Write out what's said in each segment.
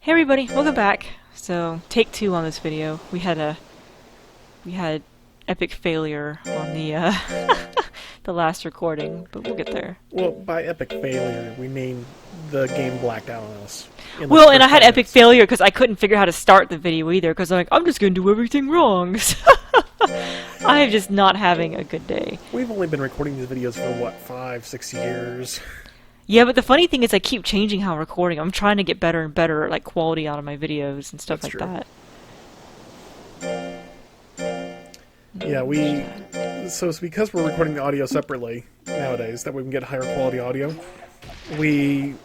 Hey everybody, welcome back. So, take two on this video. We had epic failure on the the last recording, but we'll get there. Well, by epic failure, we mean the game blacked out on us. In the Well, and I first had 5 epic minutes. failure because I couldn't figure out how to start the video either because I'm just going to do everything wrong. I am just not having a good day. We've only been recording these videos for, what, 5, 6 years? Yeah, but the funny thing is I keep changing how I'm recording. I'm trying to get better and better like quality out of my videos and stuff That's like true. that. Yeah, so it's because we're recording the audio separately nowadays that we can get higher quality audio. We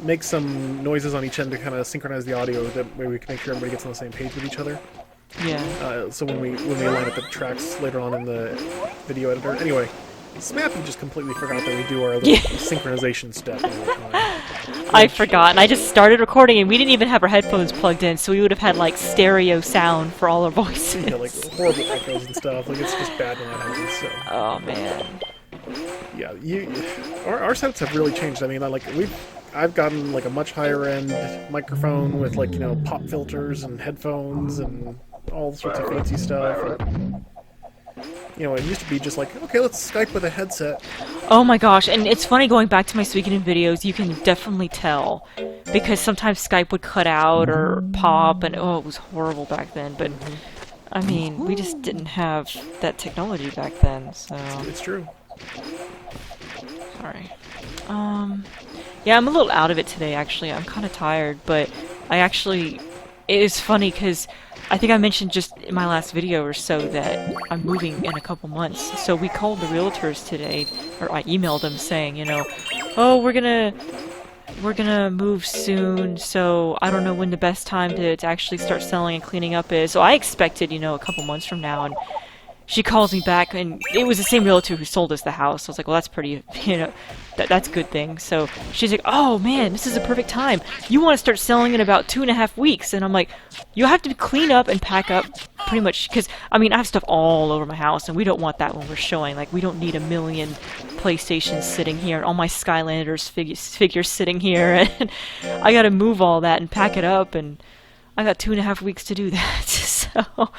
make some noises on each end to kind of synchronize the audio. That way we can make sure everybody gets on the same page with each other. Yeah. So when we line up the tracks later on in the video editor. Anyway, Smappy just completely forgot that we do our little synchronization step all the time. I forgot, and I just started recording, and we didn't even have our headphones plugged in, so we would have had like stereo sound for all our voices. Yeah, like horrible echoes and stuff. Like it's just bad when that happens. So Oh man. yeah, our setups have really changed. I mean, I've gotten like a much higher end microphone with like pop filters and headphones and all sorts of fancy stuff. It used to be just like, okay, let's Skype with a headset. Oh my gosh, and it's funny going back to my speaking in videos, you can definitely tell. Because sometimes Skype would cut out or pop, and oh, it was horrible back then, but I mean, we just didn't have that technology back then, so... It's true. Sorry. Yeah, I'm a little out of it today, actually. I'm kind of tired, but it is funny because I think I mentioned just in my last video or so that I'm moving in a couple months. So we called the realtors today, or I emailed them saying, oh, we're gonna move soon, so I don't know when the best time to actually start selling and cleaning up is. So I expected, a couple months from now, and she calls me back, and it was the same realtor who sold us the house. So I was like, well, that's pretty, that's a good thing. So she's like, oh man, this is a perfect time. You want to start selling in about 2.5 weeks. And I'm like, you have to clean up and pack up pretty much, because, I mean, I have stuff all over my house, and we don't want that when we're showing. Like, we don't need a million PlayStations sitting here, and all my Skylanders figures sitting here, and I gotta move all that and pack it up, and I got 2.5 weeks to do that, so...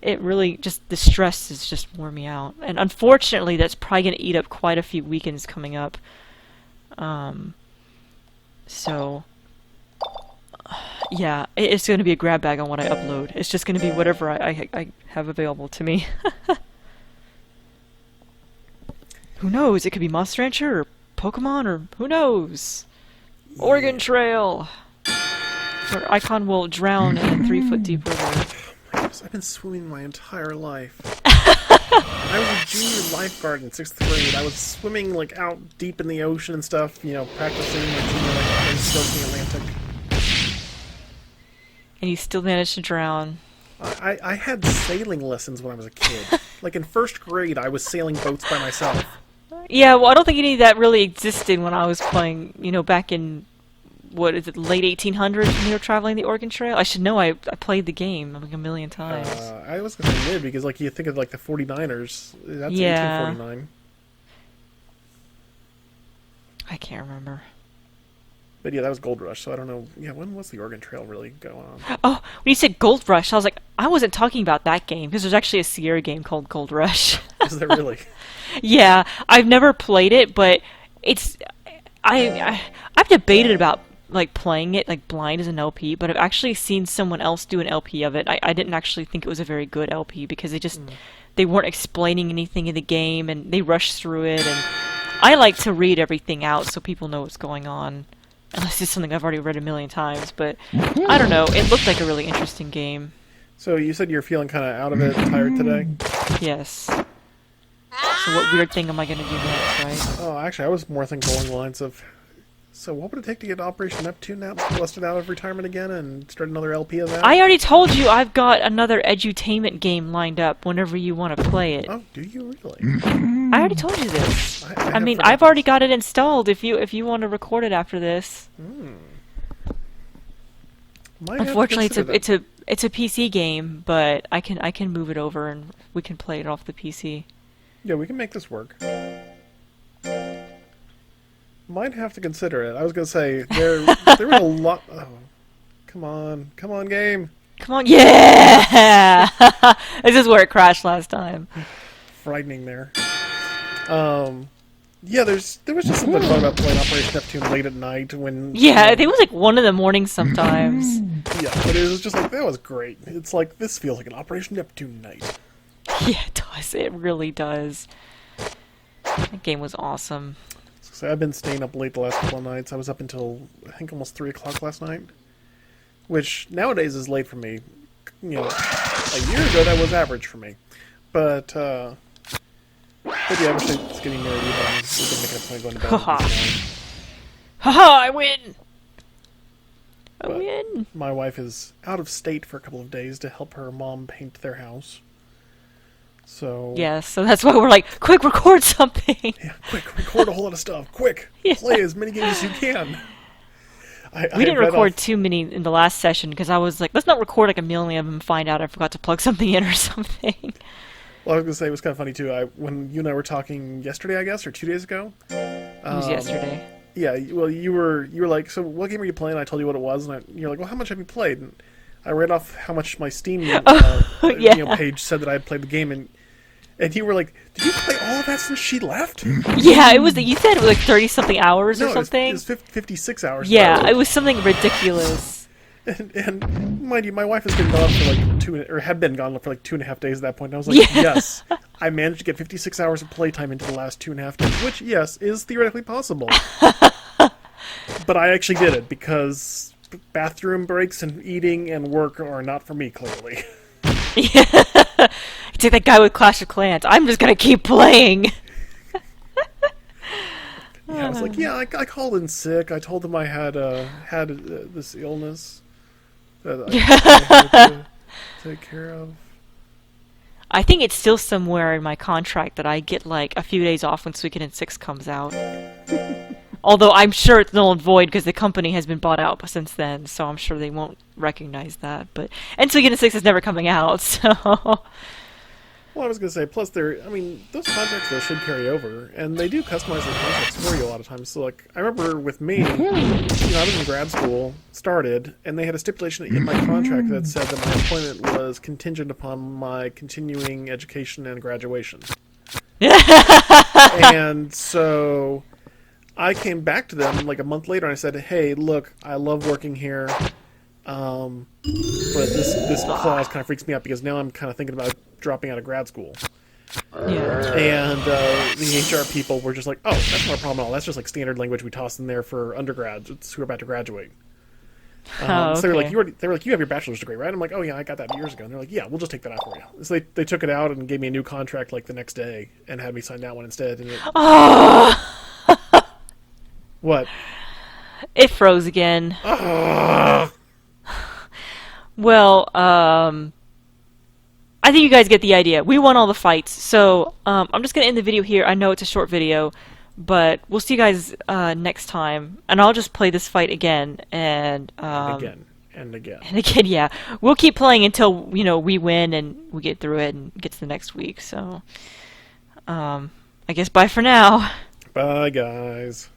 It really the stress has just wore me out. And unfortunately, that's probably going to eat up quite a few weekends coming up. So, yeah, it's going to be a grab bag on what I upload. It's just going to be whatever I have available to me. Who knows? It could be Monster Rancher or Pokemon or who knows? Oregon Trail! Where Icon will drown in a 3-foot deep river. I've been swimming my entire life. I was a junior lifeguard in 6th grade. I was swimming like out deep in the ocean and stuff, practicing my junior lifeguard skills in the Atlantic. And you still managed to drown. I had sailing lessons when I was a kid. Like in 1st grade, I was sailing boats by myself. Yeah, well, I don't think any of that really existed when I was playing, back in, what is it, late 1800s when we were traveling the Oregon Trail? I should know, I played the game like a million times. I was going to say mid because, like, you think of, like, the 49ers. That's Yeah. 1849. I can't remember. But yeah, that was Gold Rush, so I don't know. Yeah, when was the Oregon Trail really going on? Oh, when you said Gold Rush, I was like, I wasn't talking about that game, because there's actually a Sierra game called Gold Rush. Is there really? Yeah, I've never played it, but it's... I've debated about like playing it like blind as an LP, but I've actually seen someone else do an LP of it. I didn't actually think it was a very good LP because they weren't explaining anything in the game and they rushed through it, and I like to read everything out so people know what's going on. Unless it's something I've already read a million times, but I don't know. It looked like a really interesting game. So you said you're feeling kind of out of it, tired today? Yes. So what weird thing am I going to do next, right? Oh, actually, I was more thinking along the lines of, so what would it take to get Operation Neptune now busted out of retirement again and start another LP of that? I already told you I've got another edutainment game lined up whenever you want to play it. Oh, do you really? I already told you this. I I mean, forgot I've already this. got it installed if you want to record it after this. Might have to Unfortunately, consider that. it's a PC game, but I can move it over and we can play it off the PC. Yeah, we can make this work. Might have to consider it. I was going to say, there was a lot... Oh. Come on. Come on, game. Come on. Yeah! This is where it crashed last time. Frightening there. Yeah, there was just something fun about playing Operation Neptune late at night when... Yeah, I think it was like 1 in the morning sometimes. Yeah, but it was just like, that was great. It's like, this feels like an Operation Neptune night. Yeah, it does. It really does. That game was awesome. So I've been staying up late the last couple of nights. I was up until, I think, almost 3 o'clock last night. Which, nowadays, is late for me. You know, a year ago, that was average for me. But yeah, eventually it's getting near the end. We've been making a point of going to bed. Haha, I win! I But win! my wife is out of state for a couple of days to help her mom paint their house. So... Yeah, so that's why we're like, quick, record something! Yeah, quick, record a whole lot of stuff. Quick! Yeah. Play as many games as you can. We didn't record too many in the last session because I was like, let's not record like a million of them and find out I forgot to plug something in or something. Well, I was going to say, it was kind of funny, too. When you and I were talking yesterday, I guess, or 2 days ago. It was yesterday. Yeah, well, you were like, so what game are you playing? I told you what it was, and you're like, well, how much have you played? And I read off how much my Steam Yeah. page said that I had played the game, and you were like, did you play all of that since she left? Yeah, it was. You said it was like 30-something hours or something. It was 56 hours. Yeah, it was something ridiculous. And mind you, my wife has been gone for like had been gone for like 2.5 days at that point. And I was like, yes, I managed to get 56 hours of playtime into the last 2.5 days, which, yes, is theoretically possible. But I actually did it because bathroom breaks and eating and work are not for me, clearly. Yeah. It's like that guy with Clash of Clans. I'm just gonna keep playing. Yeah, I was like, yeah, I called in sick. I told them I had this illness that I had to take care of. I think it's still somewhere in my contract that I get like a few days off when Suikoden 6 comes out. Although I'm sure it's null and void because the company has been bought out since then, so I'm sure they won't recognize that. But and Suikoden 6 is never coming out, so... Well, I was going to say, plus those contracts, though, should carry over, and they do customize their contracts for you a lot of times. So, like, I remember with me, I was in grad school, started, and they had a stipulation in my contract that said that my employment was contingent upon my continuing education and graduation. And so I came back to them, like, a month later, and I said, hey, look, I love working here, but this clause kind of freaks me out because now I'm kind of thinking about dropping out of grad school. Yeah. And the HR people were just like, oh, that's not a problem at all. That's just like standard language we toss in there for undergrads who are about to graduate. Okay. So they were like, you have your bachelor's degree, right? I'm like, oh yeah, I got that years ago. And they're like, yeah, we'll just take that out for you. So they took it out and gave me a new contract like the next day and had me sign that one instead. And What? It froze again. Well, I think you guys get the idea. We won all the fights, so I'm just going to end the video here. I know it's a short video, but we'll see you guys next time. And I'll just play this fight again. And again. And again. And again, yeah. We'll keep playing until, we win and we get through it and get to the next week. So, I guess bye for now. Bye, guys.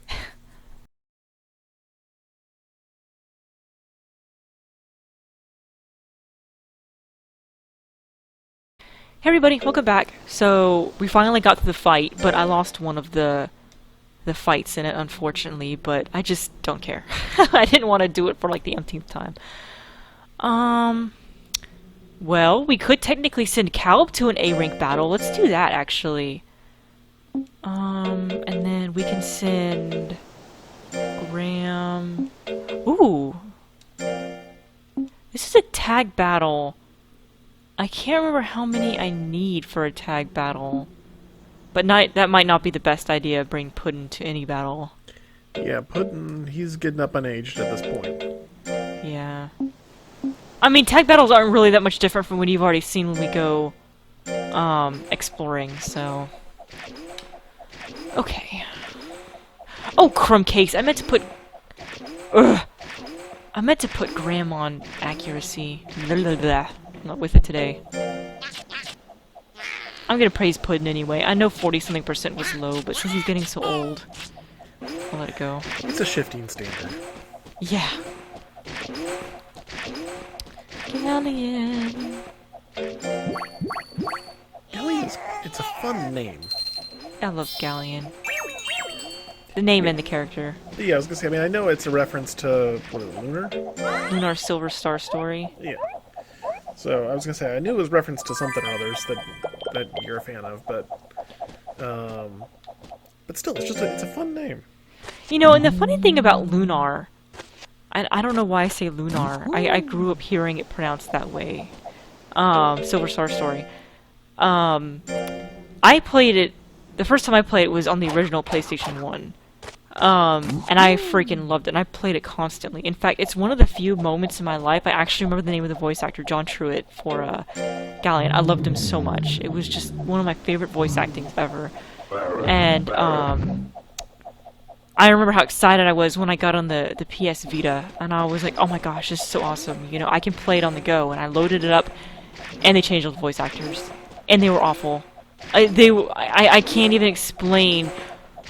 Hey everybody, welcome back. So, we finally got to the fight, but I lost one of the fights in it, unfortunately, but I just don't care. I didn't want to do it for like the umpteenth time. Well, we could technically send Calb to an A-rank battle. Let's do that, actually. And then we can send Ram... Ooh! This is a tag battle. I can't remember how many I need for a tag battle. But that might not be the best idea, bring Puddin to any battle. Yeah, Puddin, he's getting up on age at this point. Yeah. I mean, tag battles aren't really that much different from what you've already seen when we go, exploring, so... Okay. Oh, crumb cakes! I meant to put... Ugh! I meant to put Graham on accuracy. Blah, blah, blah. I'm not with it today. I'm gonna praise Puddin anyway. I know 40-something% was low, but since he's getting so old, I'll let it go. It's a shifting standard. Yeah. Galleon. Galleon's, it's a fun name. I love Galleon. The name and the character. Yeah, I was gonna say, I mean, I know it's a reference to, what is it, Lunar? Lunar Silver Star Story. Yeah. So, I was gonna say, I knew it was reference to something or others that you're a fan of, but still, it's just it's a fun name. You know, and the funny thing about Lunar, I don't know why I say Lunar. I grew up hearing it pronounced that way. Silver Star Story. I played it, the first time I played it was on the original PlayStation 1. And I freaking loved it, and I played it constantly. In fact, it's one of the few moments in my life I actually remember the name of the voice actor, John Truitt, for Galleon. I loved him so much. It was just one of my favorite voice actings ever. And I remember how excited I was when I got on the PS Vita, and I was like, oh my gosh, this is so awesome. You know, I can play it on the go, and I loaded it up, and they changed all the voice actors. And they were awful. I can't even explain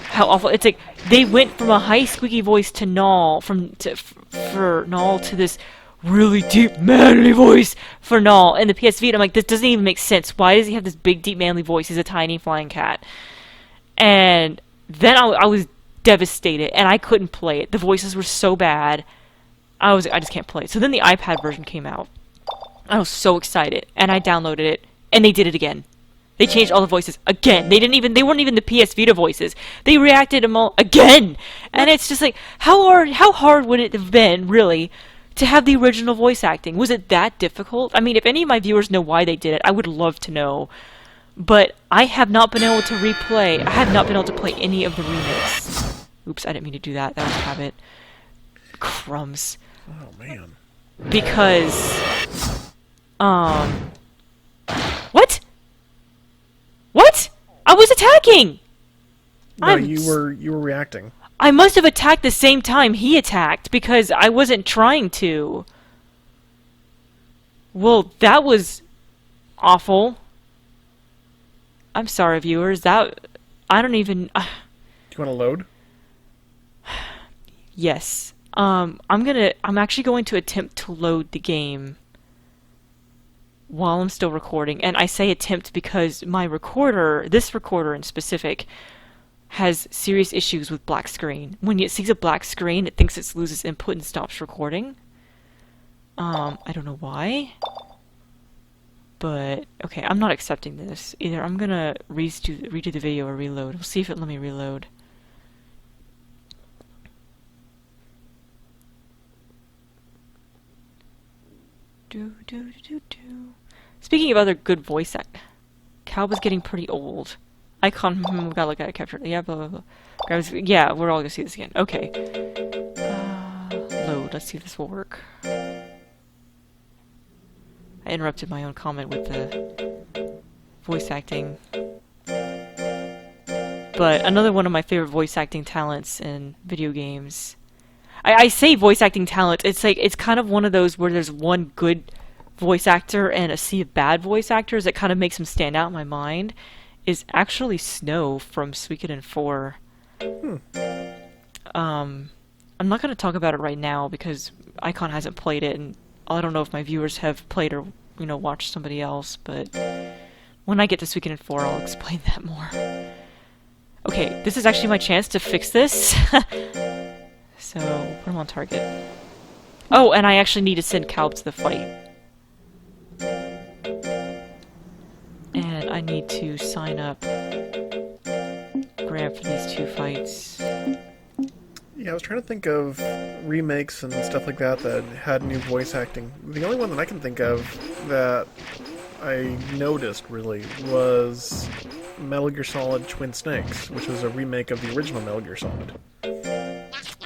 how awful. It's like they went from a high squeaky voice to Null, for Null to this really deep manly voice for Null. And the PS Vita, I'm like, this doesn't even make sense. Why does he have this big deep manly voice? He's a tiny flying cat. And then I was devastated, and I couldn't play it. The voices were so bad. I just can't play it. So then the iPad version came out. I was so excited, and I downloaded it, and they did it again. They changed all the voices again. They weren't even the PS Vita voices. They reacted them all again. And it's just like, how hard would it have been, really, to have the original voice acting? Was it that difficult? I mean, if any of my viewers know why they did it, I would love to know. But I have not been able to replay. I have not been able to play any of the remakes. Oops, I didn't mean to do that. That was a habit. Crumbs. Oh, man. Because, what? What? I was attacking! No, you were reacting. I must have attacked the same time he attacked, because I wasn't trying to. Well, that was awful. I'm sorry, viewers. I don't even... Do you want to load? Yes. I'm actually going to attempt to load the game while I'm still recording. And I say attempt because my recorder, this recorder in specific, has serious issues with black screen. When it sees a black screen, it thinks it loses input and stops recording. I don't know why. But, okay, I'm not accepting this. Either I'm gonna redo the video or reload. We'll see if it let me reload. Speaking of other good voice act, Cal was getting pretty old. Icon, we gotta look at it, capture it. Yeah, blah, blah, blah. Yeah, we're all gonna see this again. Okay. Load, let's see if this will work. I interrupted my own comment with the voice acting. But another one of my favorite voice acting talents in video games. I say voice acting talent, it's like, it's kind of one of those where there's one good voice actor and a sea of bad voice actors that kind of makes them stand out in my mind, is actually Snow from Suikoden 4. I'm not going to talk about it right now because Icon hasn't played it, and I don't know if my viewers have played or, you know, watched somebody else, but when I get to Suikoden 4, I'll explain that more. Okay, this is actually my chance to fix this. So, put him on target. Oh, and I actually need to send Calb to the fight. And I need to sign up Graham for these 2 fights. Yeah, I was trying to think of remakes and stuff like that that had new voice acting. The only one that I can think of that I noticed, really, was Metal Gear Solid Twin Snakes, which was a remake of the original Metal Gear Solid.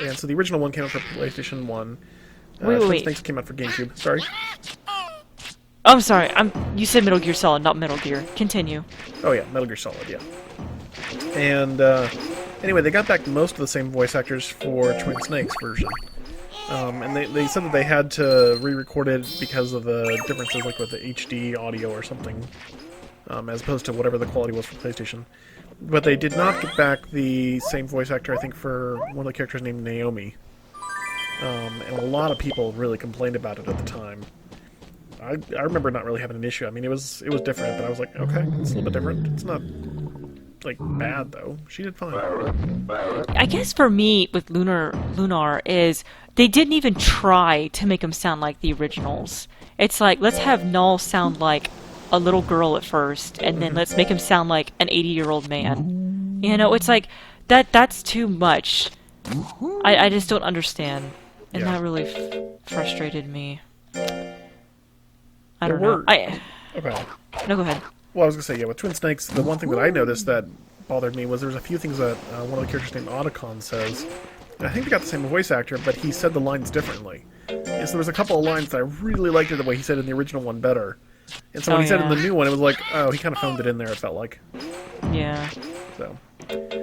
And so the original one came out for PlayStation 1. Twin Snakes came out for GameCube. Sorry? Oh, I'm sorry. You said Metal Gear Solid, not Metal Gear. Continue. Oh yeah, Metal Gear Solid, yeah. And anyway, they got back most of the same voice actors for Twin Snakes version. And they said that they had to re-record it because of the differences, like with the HD audio or something, as opposed to whatever the quality was for PlayStation. But they did not get back the same voice actor, I think, for one of the characters named Naomi. and a lot of people really complained about it at the time. I remember not really having an issue. I mean, it was different, but I was like, okay, it's a little bit different. It's not like bad though. She did fine. I guess for me with Lunar is they didn't even try to make him sound like the originals. It's like, let's have Null sound like a little girl at first, and then let's make him sound like an 80-year-old man. You know, it's like that's too much. I just don't understand, and Yeah. that really frustrated me. I There don't know. were- Okay. No, go ahead. Well, I was gonna say, yeah, with Twin Snakes, the one thing that I noticed that bothered me was there was a few things that one of the characters named Otacon says. And I think they got the same voice actor, but he said the lines differently. And so there was a couple of lines that I really liked the way he said in the original one better. And so when Oh, he said it in yeah. the new one, it was like, oh, he kind of phoned it in there, it felt like. Yeah. So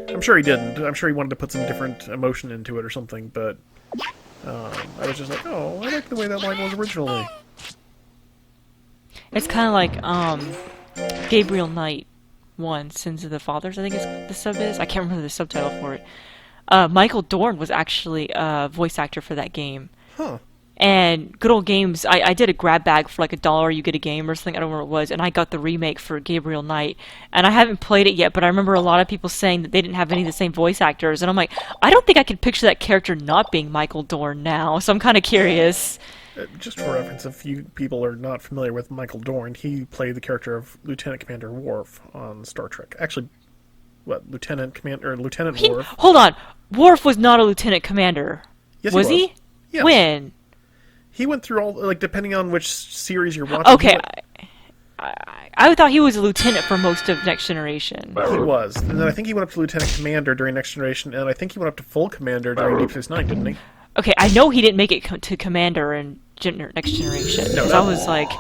I'm sure he didn't. I'm sure he wanted to put some different emotion into it or something, but I was just like, oh, I like the way that line was originally. It's kind of like Gabriel Knight 1, Sins of the Fathers, I think is the sub is. I can't remember the subtitle for it. Michael Dorn was actually a voice actor for that game. Huh. And Good Old Games, I did a grab bag for like $1, you get a game or something, I don't remember what it was, and I got the remake for Gabriel Knight. And I haven't played it yet, but I remember a lot of people saying that they didn't have any of the same voice actors, and I'm like, I don't think I can picture that character not being Michael Dorn now, so I'm kind of curious. Just for reference, if you people are not familiar with Michael Dorn, he played the character of Lieutenant Commander Worf on Star Trek. Actually, Lieutenant Worf? Hold on, Worf was not a lieutenant commander. Yes, was he? Yes. When? He went through all, like, depending on which series you're watching. Okay, I thought he was a lieutenant for most of Next Generation. He was. And then I think he went up to Lieutenant Commander during Next Generation, and I think he went up to Full Commander during Deep Space Nine, didn't he? Okay, I know he didn't make it to commander in Next Generation. No, Because that- I was like,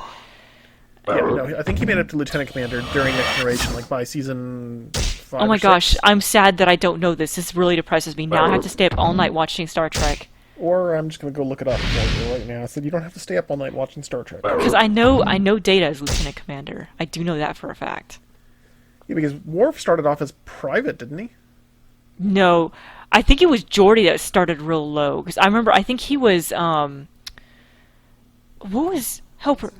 Yeah, no, I think he made it to Lieutenant Commander during Next Generation, like by season 5 oh or my 6. gosh, I'm sad that I don't know this. This really depresses me. Now I have to stay up all night watching Star Trek. Or I'm just going to go look it up for you right now. I said you don't have to stay up all night watching Star Trek. Because I know Data is lieutenant commander. I do know that for a fact. Yeah, because Worf started off as private, didn't he? No, I think it was Geordi that started real low. Because I remember, I think he was, what was Helper?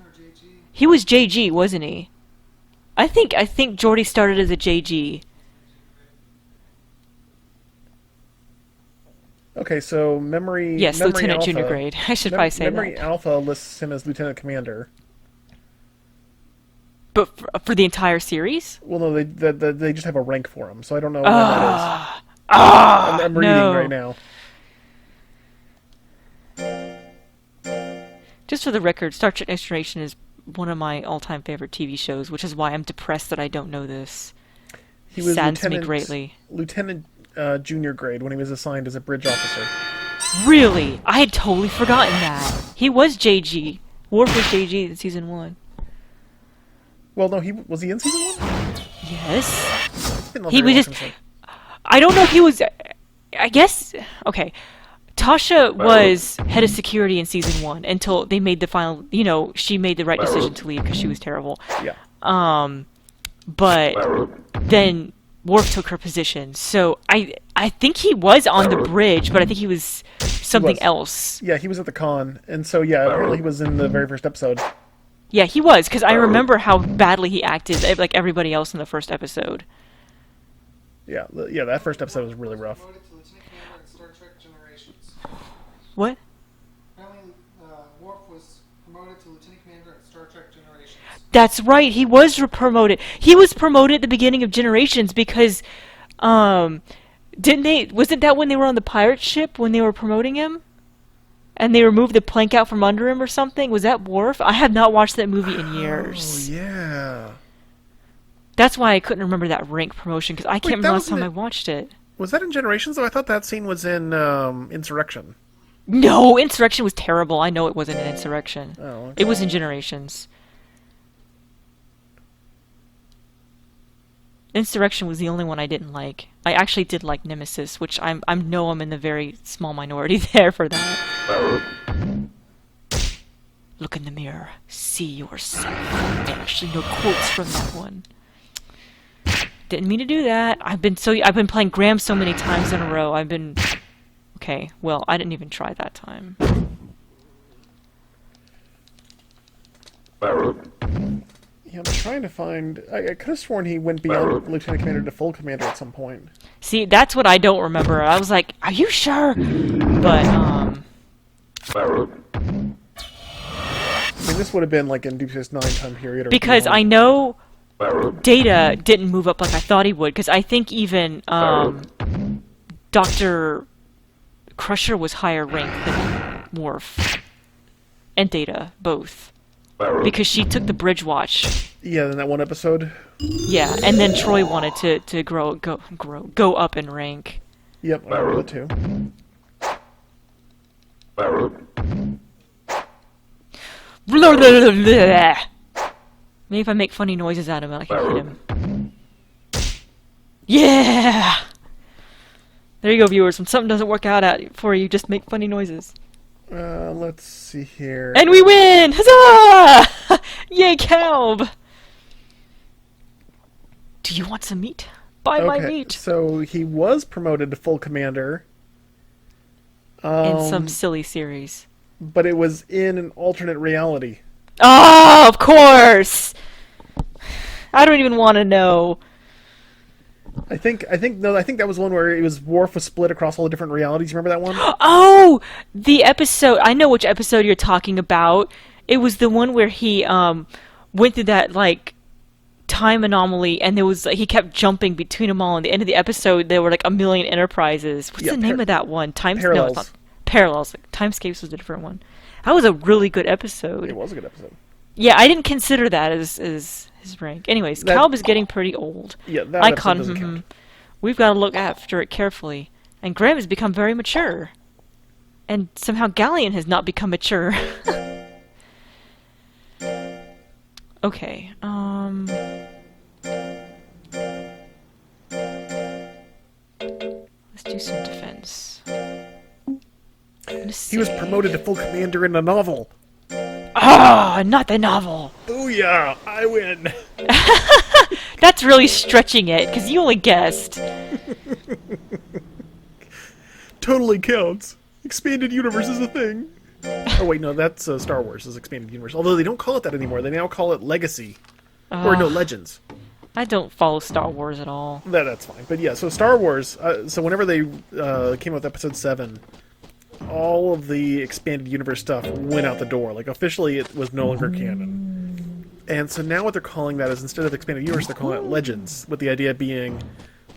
He was JG, wasn't he? I think Geordi started as a JG. Okay, so Memory... Yes, Memory Lieutenant Alpha, Junior grade. I should probably say Memory that. Alpha lists him as Lieutenant Commander. But for the entire series? Well, no, they just have a rank for him, so I don't know when that is. I'm reading no. right now. Just for the record, Star Trek Next Generation is one of my all-time favorite TV shows, which is why I'm depressed that I don't know this. He was Saddens me greatly. Lieutenant Junior grade when he was assigned as a bridge officer. Really? I had totally forgotten that. He was JG. Worf was JG in season 1. Well, no, was he in season 1? Yes. Didn't know He very was well just... since I don't know if he was... I guess... Okay. Tasha was head of security in season 1 until they made the final... You know, she made the right decision to leave because she was terrible. then. Yeah. But then Worf took her position. So I think he was on the bridge, but I think he was something was. else. Yeah, he was at the con, and so yeah, apparently he was in the very first episode. Yeah, he was, because I remember how badly he acted, like everybody else in the first episode. Yeah, yeah, that first episode was really rough. Promoted to Lieutenant Commander in Star Trek Generations. What? Apparently, Worf was promoted to Lieutenant Commander in Star Trek Generations. That's right, he was promoted. He was promoted at the beginning of Generations because, wasn't that when they were on the pirate ship when they were promoting him? And they removed the plank out from under him or something? Was that Worf? I have not watched that movie in years. Oh, yeah. That's why I couldn't remember that rank promotion, because I can't remember that last time wasn't I watched it. Was that in Generations, though? I thought that scene was in Insurrection. No, Insurrection was terrible. I know it wasn't in Insurrection. Oh, okay. It was in Generations. Insurrection was the only one I didn't like. I actually did like Nemesis, which I know I'm in the very small minority there for that. Look in the mirror. See yourself. I actually know quotes from that one. Didn't mean to do that. I've been playing Graham so many times in a row. I've been Okay, well, I didn't even try that time. Yeah, I'm trying to find... I could have sworn he went beyond Lieutenant Commander to full commander at some point. See, that's what I don't remember. I was like, are you sure? But, I mean, this would have been like in Deep Space Nine time period. Or because beyond. I know Data didn't move up like I thought he would, because I think even, Dr. Crusher was higher rank than Worf. And Data, both. Because she took the bridge watch. Yeah, in that one episode. Yeah, and then Troy wanted to go up in rank. Yep, I remember that too. Maybe if I make funny noises at him, I can hit him. Yeah! There you go, viewers. When something doesn't work out for you, just make funny noises. Let's see here. And we win! Huzzah! Yay, Calb! Do you want some meat? Buy my meat! So he was promoted to full commander. In some silly series. But it was in an alternate reality. Oh, of course! I don't even want to know. I think that was one where it was Worf was split across all the different realities. You remember that one? Oh, the episode. I know which episode you're talking about. It was the one where he went through that like time anomaly, and there was he kept jumping between them all. And at the end of the episode, there were like a million Enterprises. What's the name of that one? Parallels. No, it's not Parallels. Timescapes was a different one. That was a really good episode. It was a good episode. Yeah, I didn't consider that as his rank. Anyways, Calb is getting pretty old. Yeah, that episode doesn't Icon. count. We've got to look after it carefully. And Graham has become very mature. And somehow Galleon has not become mature. Okay, let's do some defense. He was promoted to full commander in the novel. Ah, not the novel. Booyah! I win. That's really stretching it, because you only guessed. Totally counts. Expanded universe is a thing. Oh wait, no, that's Star Wars is expanded universe. Although they don't call it that anymore. They now call it Legacy, or no, Legends. I don't follow Star Wars at all. That's fine. But yeah, so Star Wars. So whenever they came out with Episode 7, all of the expanded universe stuff went out the door. Like officially, it was no longer canon. And so now what they're calling that is instead of expanded universe, they're calling it Legends, with the idea being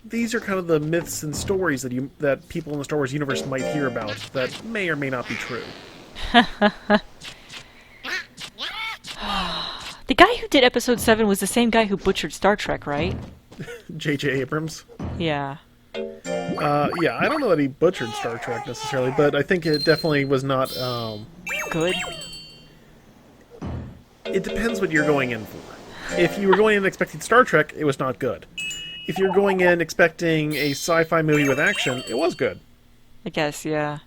these are kind of the myths and stories that people in the Star Wars universe might hear about that may or may not be true. The guy who did Episode 7 was the same guy who butchered Star Trek, right? J.J. Abrams. Yeah. Yeah, I don't know that he butchered Star Trek necessarily, but I think it definitely was not, Good? It depends what you're going in for. If you were going in expecting Star Trek, it was not good. If you're going in expecting a sci-fi movie with action, it was good. I guess, yeah.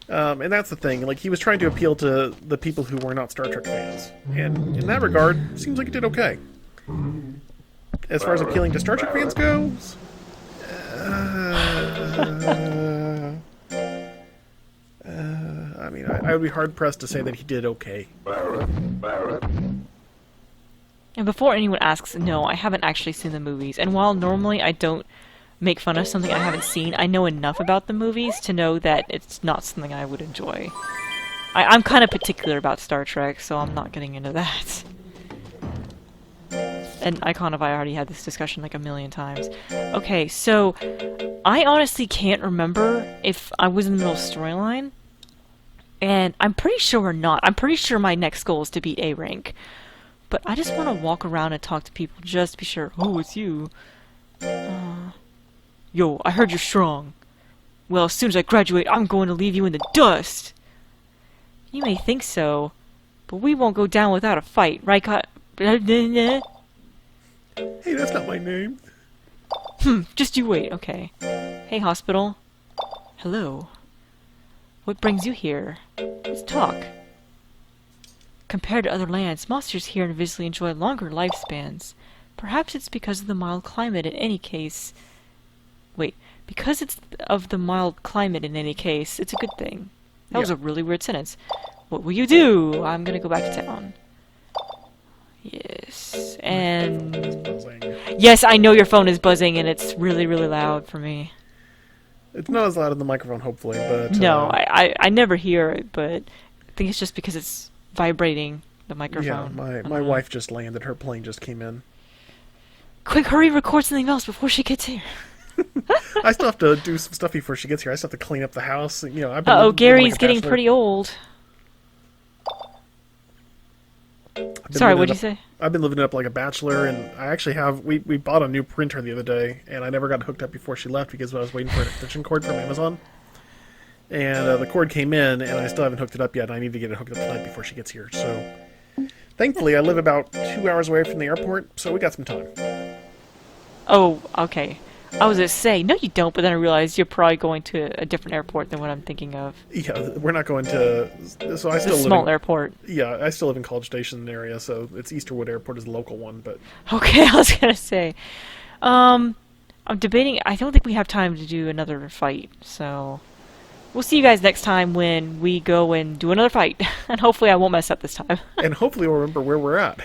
And that's the thing. Like, he was trying to appeal to the people who were not Star Trek fans. And in that regard, seems like he did okay. As far as appealing to Star Trek fans goes... I mean, I would be hard-pressed to say that he did okay. And before anyone asks, no, I haven't actually seen the movies. And while normally I don't make fun of something I haven't seen, I know enough about the movies to know that it's not something I would enjoy. I'm kind of particular about Star Trek, so I'm not getting into that. And Icon of I already had this discussion like a million times. Okay, so I honestly can't remember if I was in the middle of storyline. And I'm pretty sure we're not. I'm pretty sure my next goal is to beat A rank. But I just want to walk around and talk to people just to be sure. Oh, it's you. Yo, I heard you're strong. Well, as soon as I graduate, I'm going to leave you in the dust. You may think so, but we won't go down without a fight, right, Hey, that's not my name. Just you wait, okay. Hey, hospital. Hello. What brings you here? Let's talk. Compared to other lands, monsters here invisibly enjoy longer lifespans. Perhaps it's because of the mild climate in any case. Wait, because it's of the mild climate in any case, it's a good thing. That was Yeah. a really weird sentence. What will you do? I'm gonna go back to town. Yes, and Buzzing. yes, I know your phone is buzzing, and it's really, really loud for me. It's not as loud in the microphone, hopefully, but No, I never hear it, but I think it's just because it's vibrating the yeah, microphone. my wife just landed. Her plane just came in. Quick, hurry, record something else before she gets here. I still have to do some stuff before she gets here. I still have to clean up the house. You know, I've been Uh-oh, living Gary's like a getting bachelor. pretty old. I've been Sorry, living what'd it you say? I've been living it up like a bachelor, and I actually have. We bought a new printer the other day, and I never got it hooked up before she left because I was waiting for an extension cord from Amazon. And the cord came in, and I still haven't hooked it up yet. And I need to get it hooked up tonight before she gets here. So, thankfully, I live about 2 hours away from the airport, so we got some time. Oh, okay. I was gonna say, no you don't, but then I realized you're probably going to a different airport than what I'm thinking of. Yeah, we're not going to. So I It's still a live. small In, airport. yeah, I still live in College Station area, so it's Easterwood Airport is the local one. But Okay, I was gonna say. I'm debating, I don't think we have time to do another fight, so... We'll see you guys next time when we go and do another fight. And hopefully I won't mess up this time. and hopefully we'll remember where we're at.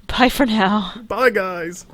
Bye for now. Bye, guys.